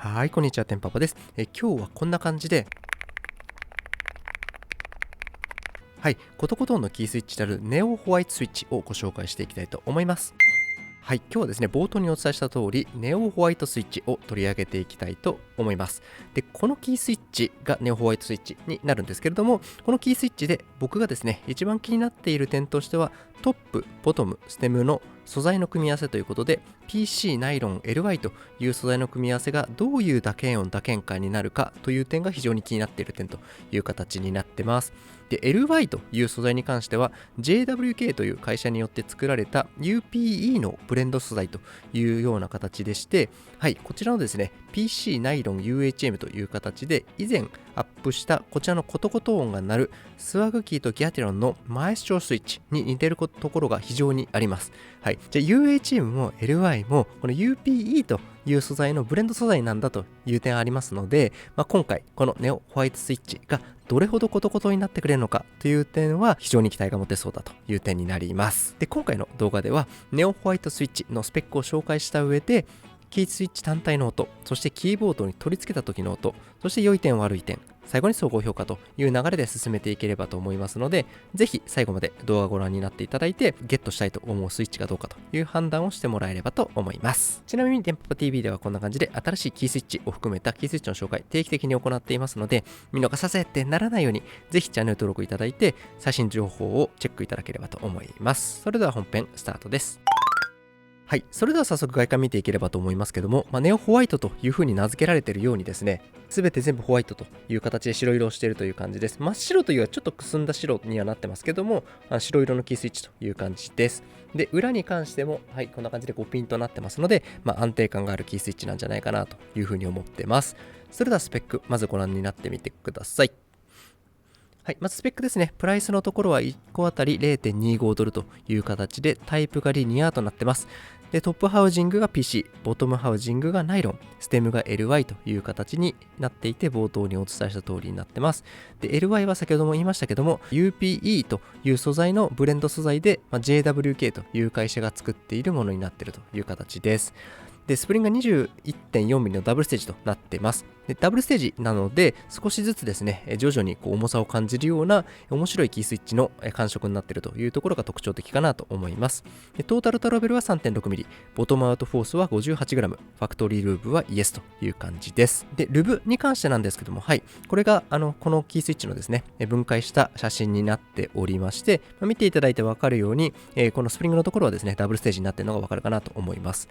はい、こんにちは、てんぱぱです。今日はこんな感じで、はい、コトコトーンのキースイッチであるネオホワイトスイッチをご紹介していきたいと思います。はい、今日はですね、冒頭にお伝えした通り、ネオホワイトスイッチを取り上げていきたいと思います。で、このキースイッチがネオホワイトスイッチになるんですけれども、このキースイッチで僕がですね、一番気になっている点としては、トップ、ボトム、ステムの素材の組み合わせということで、PC、ナイロン、LY という素材の組み合わせがどういう打鍵音、打鍵感になるかという点が非常に気になっている点という形になってます。で、LY という素材に関しては JWK という会社によって作られた UPE のブレンド素材というような形でして、はい、こちらのですね、PC ナイロン UHM という形で以前アップしたこちらのコトコト音が鳴るスワグキーとギャテロンのマエストロスイッチに似ているところが非常にあります。はい、じゃあ UHM も LY もこの UPE という素材のブレンド素材なんだという点ありますので、今回このネオホワイトスイッチがどれほどコトコトになってくれるのかという点は非常に期待が持てそうだという点になります。で、今回の動画ではネオホワイトスイッチのスペックを紹介した上で、キースイッチ単体の音、そしてキーボードに取り付けた時の音、そして良い点悪い点、最後に総合評価という流れで進めていければと思いますので、ぜひ最後まで動画をご覧になっていただいて、ゲットしたいと思うスイッチがどうかという判断をしてもらえればと思います。ちなみに電波 TV ではこんな感じで新しいキースイッチを含めたキースイッチの紹介定期的に行っていますので、見逃させってならないように、ぜひチャンネル登録いただいて、最新情報をチェックいただければと思います。それでは本編スタートです。はい、それでは早速外観見ていければと思いますけども、ネオホワイトという風に名付けられているようにですね、全て全部ホワイトという形で白色をしているという感じです。真っ白というよりはちょっとくすんだ白にはなってますけども、白色のキースイッチという感じです。で、裏に関しても、はい、こんな感じでピンとなってますので、安定感があるキースイッチなんじゃないかなという風に思ってます。それではスペック、まずご覧になってみてください。はい、まずスペックですね。プライスのところは1個あたり 0.25 ドルという形でタイプがリニアとなってます。で、トップハウジングが PC、ボトムハウジングがナイロン、ステムが LY という形になっていて、冒頭にお伝えした通りになってます。で、LY は先ほども言いましたけども、UPE という素材のブレンド素材で、JWK という会社が作っているものになっているという形です。で、スプリングが 21.4mm のダブルステージとなっています。で、ダブルステージなので、少しずつですね、徐々に重さを感じるような面白いキースイッチの感触になっているというところが特徴的かなと思います。で、トータルトラベルは 3.6mm、ボトムアウトフォースは 58g、ファクトリールーブはイエスという感じです。で、ルブに関してなんですけども、はい、これがこのキースイッチのですね、分解した写真になっておりまして、見ていただいてわかるように、このスプリングのところはですね、ダブルステージになっているのがわかるかなと思います。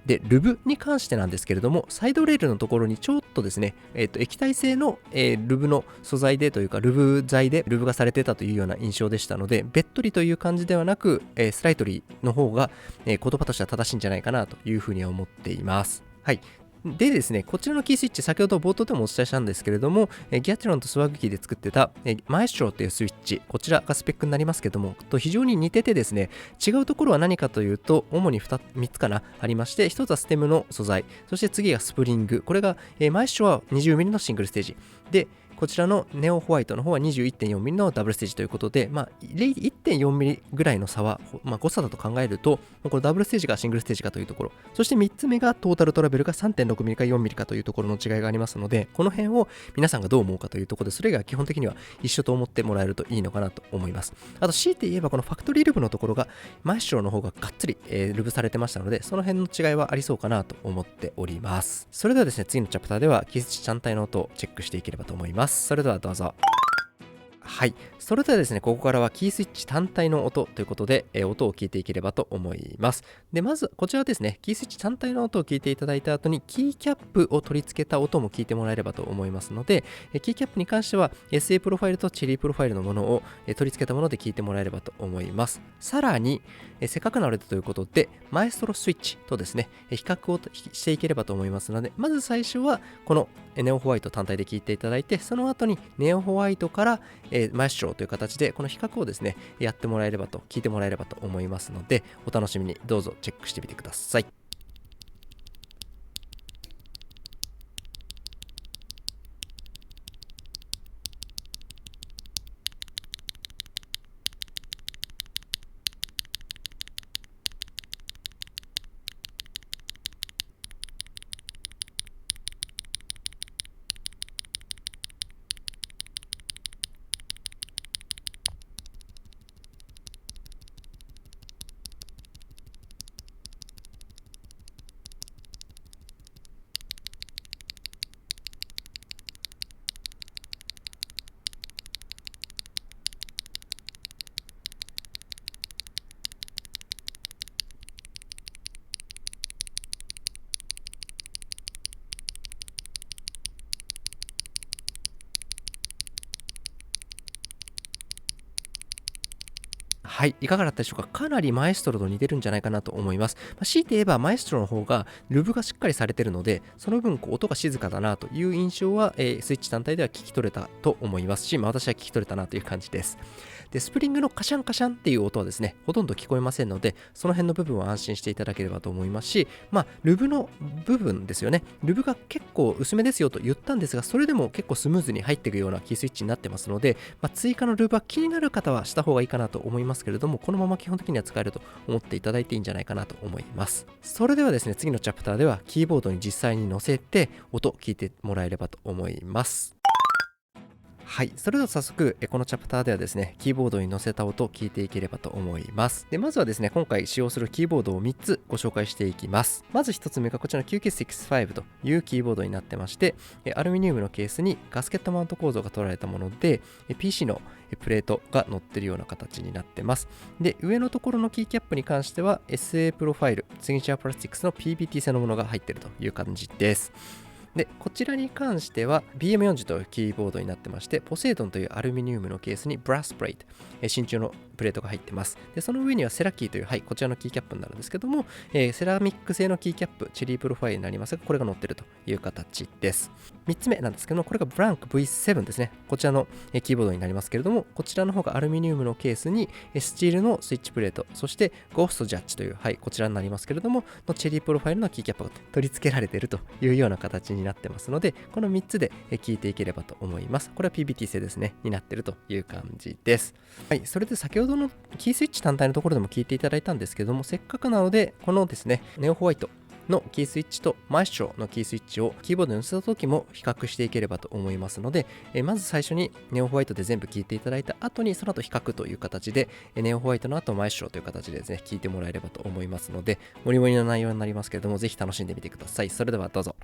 で、ルブに関してなんですけれども、サイドレールのところにちょっとですね、液体性の、ルブの素材でというか、ルブ材でルブがされてたというような印象でしたので、べっとりという感じではなく、スライトリーの方が、言葉としては正しいんじゃないかなというふうには思っています。はい。でですね、こちらのキースイッチ、先ほど冒頭でもお伝えしたんですけれども、ギャテロンとスワグキーで作ってた、マエストロというスイッチ、こちらがスペックになりますけども、と非常に似ててですね、違うところは何かというと、主に3つかな、ありまして、1つはステムの素材、そして次がスプリング、これが、マエストロは 20mm のシングルステージ、で、こちらのネオホワイトの方は 21.4mm のダブルステージということで、1.4mm ぐらいの差は、誤差だと考えると、このダブルステージかシングルステージかというところ、そして3つ目がトータルトラベルが 3.6mm か 4mm かというところの違いがありますので、この辺を皆さんがどう思うかというところで、それが基本的には一緒と思ってもらえるといいのかなと思います。あと、強いて言えばこのファクトリールブのところが、マエストロの方ががっつり、ルブされてましたので、その辺の違いはありそうかなと思っております。それではですね、次のチャプターでは、キースチ単体の音をチェックしていければと思います。それではどうぞ。はい。それではですね、ここからはキースイッチ単体の音ということで、音を聞いていければと思います。で、まず、こちらですね、キースイッチ単体の音を聞いていただいた後に、キーキャップを取り付けた音も聞いてもらえればと思いますので、キーキャップに関しては、SA プロファイルとチェリープロファイルのものを取り付けたもので聞いてもらえればと思います。さらに、せっかくなのでということで、マエストロスイッチとですね、比較をしていければと思いますので、まず最初は、このネオホワイト単体で聞いていただいて、その後にネオホワイトからマエストロという形でこの比較をですねやってもらえればと聞いてもらえればと思いますので、お楽しみにどうぞチェックしてみてください。はい、いかがだったでしょうか。かなりマエストロと似てるんじゃないかなと思います。強いて言えばマエストロの方がルブがしっかりされてるので、その分音が静かだなという印象は、スイッチ単体では聞き取れたと思いますし、私は聞き取れたなという感じです。で、スプリングのカシャンカシャンっていう音はですね、ほとんど聞こえませんので、その辺の部分は安心していただければと思いますし、ルブの部分ですよね。ルブが結構薄めですよと言ったんですが、それでも結構スムーズに入っていくようなキースイッチになってますので、追加のループは気になる方はした方がいいかなと思いますけれども、このまま基本的には使えると思っていただいていいんじゃないかなと思います。それではですね、次のチャプターではキーボードに実際に載せて音聞いてもらえればと思います。はい、それでは早速このチャプターではですね、キーボードに載せた音を聞いていければと思います。で、まずはですね、今回使用するキーボードを3つご紹介していきます。まず1つ目がこちらの QK65 というキーボードになってまして、アルミニウムのケースにガスケットマウント構造が取られたもので、PC のプレートが載っているような形になってます。で、上のところのキーキャップに関しては SA プロファイル、シグニチャープラスチックスの PBT 製のものが入っているという感じです。で、こちらに関しては BM40 というキーボードになってまして、ポセイドンというアルミニウムのケースにブラスプレート、真鍮のプレートが入ってます。で、その上にはセラキーという、はい、こちらのキーキャップになるんですけども、セラミック製のキーキャップ、チェリープロファイルになりますが、これが載っているという形です。3つ目なんですけども、これがブランク V7 ですね。こちらのキーボードになりますけれども、こちらの方がアルミニウムのケースにスチールのスイッチプレート、そしてゴーストジャッジという、はい、こちらになりますけれども、のチェリープロファイルのキーキャップが取り付けられているというような形になってますので、この3つで聞いていければと思います。これは PBT 製ですね、になっているという感じです。はい、それで先ほどのキースイッチ単体のところでも聞いていただいたんですけども、せっかくなので、このですね、ネオホワイトのキースイッチとマエストロのキースイッチをキーボードに載せた時も比較していければと思いますので、まず最初にネオホワイトで全部聞いていただいた後にその後比較という形で、ネオホワイトの後マエストロという形でですね、聞いてもらえればと思いますので、盛り盛りの内容になりますけれども、ぜひ楽しんでみてください。それではどうぞ。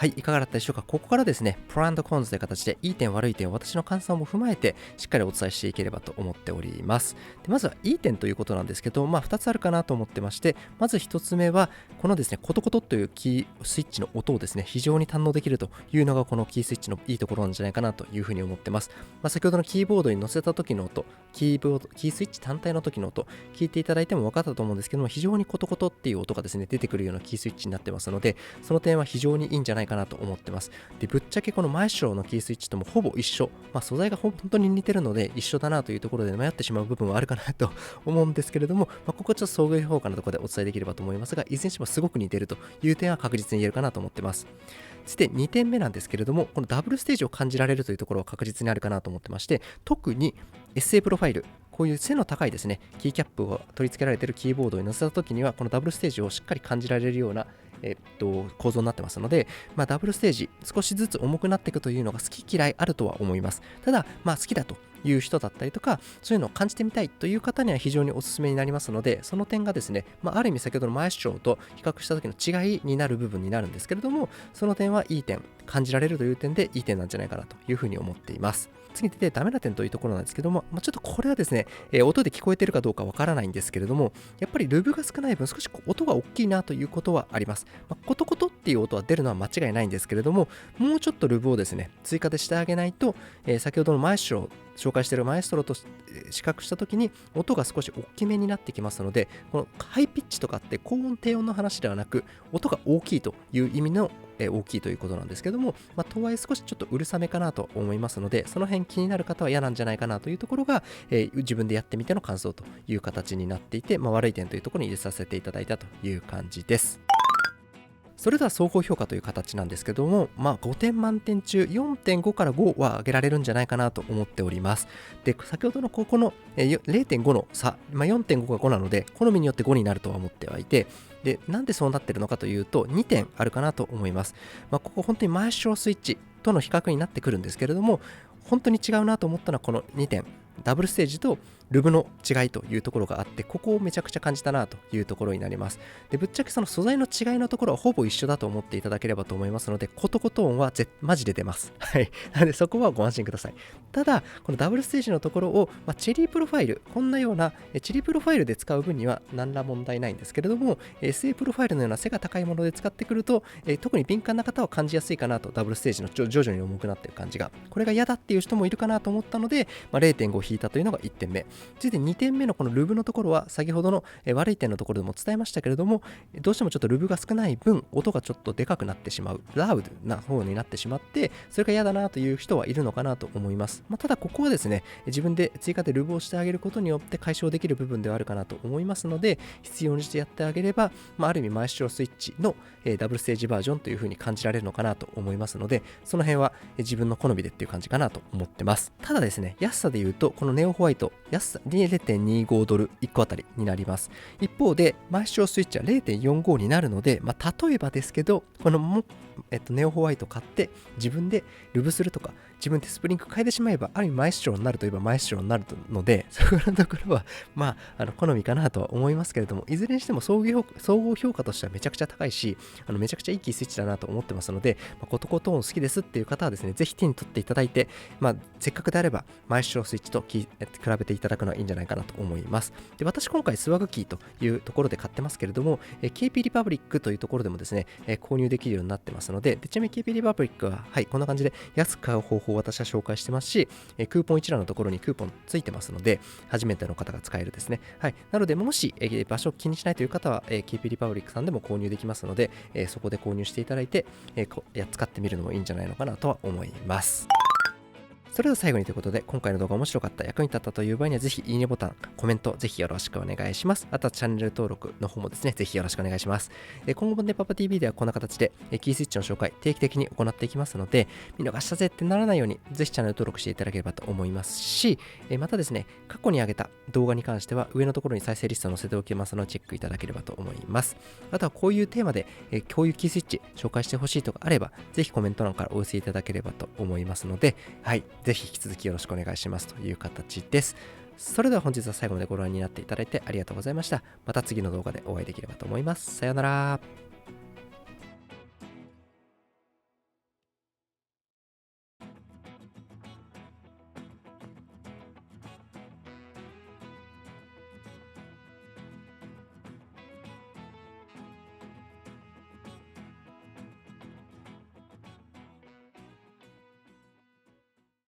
はい、いかがだったでしょうか。ここからですね、プランドコンズという形で、いい点悪い点、私の感想も踏まえて、しっかりお伝えしていければと思っております。でまずは、いい点ということなんですけど、2つあるかなと思ってまして、まず1つ目は、このですね、コトコトというキースイッチの音をですね、非常に堪能できるというのが、このキースイッチのいいところなんじゃないかなというふうに思ってます。先ほどのキーボードに載せた時の音、キースイッチ単体の時の音、聞いていただいても分かったと思うんですけども、非常にコトコトっていう音がですね、出てくるようなキースイッチになってますので、その点は非常にいいんじゃないかなと思ってます。でぶっちゃけこのマエストロのキースイッチともほぼ一緒、素材が本当に似てるので一緒だなというところで迷ってしまう部分はあるかなと思うんですけれども、ここはちょっと総合評価のところでお伝えできればと思いますが、いずれにしてもすごく似てるという点は確実に言えるかなと思ってます。そして2点目なんですけれども、このダブルステージを感じられるというところは確実にあるかなと思ってまして、特に SA プロファイル、こういう背の高いですね、キーキャップを取り付けられているキーボードに載せた時には、このダブルステージをしっかり感じられるような構造になってますので、ダブルステージ少しずつ重くなっていくというのが好き嫌いあるとは思います。ただ、好きだという人だったりとか、そういうのを感じてみたいという方には非常におすすめになりますので、その点がですね、ある意味先ほどのマエストロと比較した時の違いになる部分になるんですけれども、その点はいい点、感じられるという点でいい点なんじゃないかなというふうに思っています。次に出てダメな点というところなんですけども、ちょっとこれはですね、音で聞こえてるかどうかわからないんですけれども、やっぱりルブが少ない分少し音が大きいなということはあります。コトコトっていう音は出るのは間違いないんですけれども、もうちょっとルブをですね、追加でしてあげないと、先ほどのマエストロ、紹介しているマエストロと比較したときに音が少し大きめになってきますので、このハイピッチとかって高音低音の話ではなく、音が大きいという意味の大きいということなんですけども、とはいえ少しちょっとうるさめかなと思いますので、その辺気になる方は嫌なんじゃないかなというところが、自分でやってみての感想という形になっていて、悪い点というところに入れさせていただいたという感じです。それでは総合評価という形なんですけども、5点満点中 4.5 から5は上げられるんじゃないかなと思っております。で、先ほどのここの 0.5 の差、4.5 が5なので、好みによって5になるとは思ってはいて、で、なんでそうなってるのかというと、2点あるかなと思います。ここ本当にマエストロスイッチとの比較になってくるんですけれども、本当に違うなと思ったのはこの2点。ダブルステージとルブの違いというところがあって、ここをめちゃくちゃ感じたなというところになります。で、ぶっちゃけその素材の違いのところはほぼ一緒だと思っていただければと思いますので、コトコト音はマジで出ます。はい。なのでそこはご安心ください。ただ、このダブルステージのところを、チェリープロファイル、こんなようなチェリープロファイルで使う分には何ら問題ないんですけれども、SA プロファイルのような背が高いもので使ってくると、特に敏感な方は感じやすいかなと、ダブルステージの徐々に重くなっている感じが。これが嫌だっていう人もいるかなと思ったので、0.5 引いたというのが1点目。続いて2点目のこのルブのところは先ほどの悪い点のところでも伝えましたけれども、どうしてもちょっとルブが少ない分音がちょっとでかくなってしまう、ラウドな方になってしまって、それが嫌だなという人はいるのかなと思います。ただここはですね、自分で追加でルブをしてあげることによって解消できる部分ではあるかなと思いますので、必要にしてやってあげれば、ある意味マエストロスイッチのダブルステージバージョンという風に感じられるのかなと思いますので、その辺は自分の好みでっていう感じかなと思ってます。ただですね、安さで言うとこのネオホワイト安さ 0.25 ドル1個あたりになります。一方でマエストロスイッチは 0.45 になるので、例えばですけど、このネオホワイト買って自分でルブするとか自分でスプリング変えてしまえば、ある意味マエストロになるといえばマエストロになるので、そこのところは好みかなとは思いますけれども、いずれにしても総合評価としてはめちゃくちゃ高いし、めちゃくちゃいいキースイッチだなと思ってますので、コトコト音好きですっていう方はですね、ぜひ手に取っていただいて、せっかくであればマエストロスイッチと比べていただくのはいいんじゃないかなと思います。で、私今回スワグキーというところで買ってますけれども、KP リパブリックというところでもですね、購入できるようになってますので、ちなみに KP リパブリックは、こんな感じで安く買う方法を私は紹介してますし、クーポン一覧のところにクーポンついてますので、初めての方が使えるですね。なので、もし、場所を気にしないという方は、KP リパブリックさんでも購入できますので、そこで購入していただいて、使ってみるのもいいんじゃないのかなとは思います。それでは最後にということで、今回の動画面白かった、役に立ったという場合には、ぜひいいねボタン、コメント、ぜひよろしくお願いします。あとはチャンネル登録の方もですね、ぜひよろしくお願いします。今後もね、パパ TV ではこんな形で、キースイッチの紹介、定期的に行っていきますので、見逃したぜってならないように、ぜひチャンネル登録していただければと思いますし、またですね、過去に上げた動画に関しては、上のところに再生リストを載せておきますので、チェックいただければと思います。あとはこういうテーマで、こういうキースイッチ紹介してほしいとかあれば、ぜひコメント欄からお寄せいただければと思いますので、ぜひ引き続きよろしくお願いしますという形です。それでは本日は最後までご覧になっていただいてありがとうございました。また次の動画でお会いできればと思います。さようなら。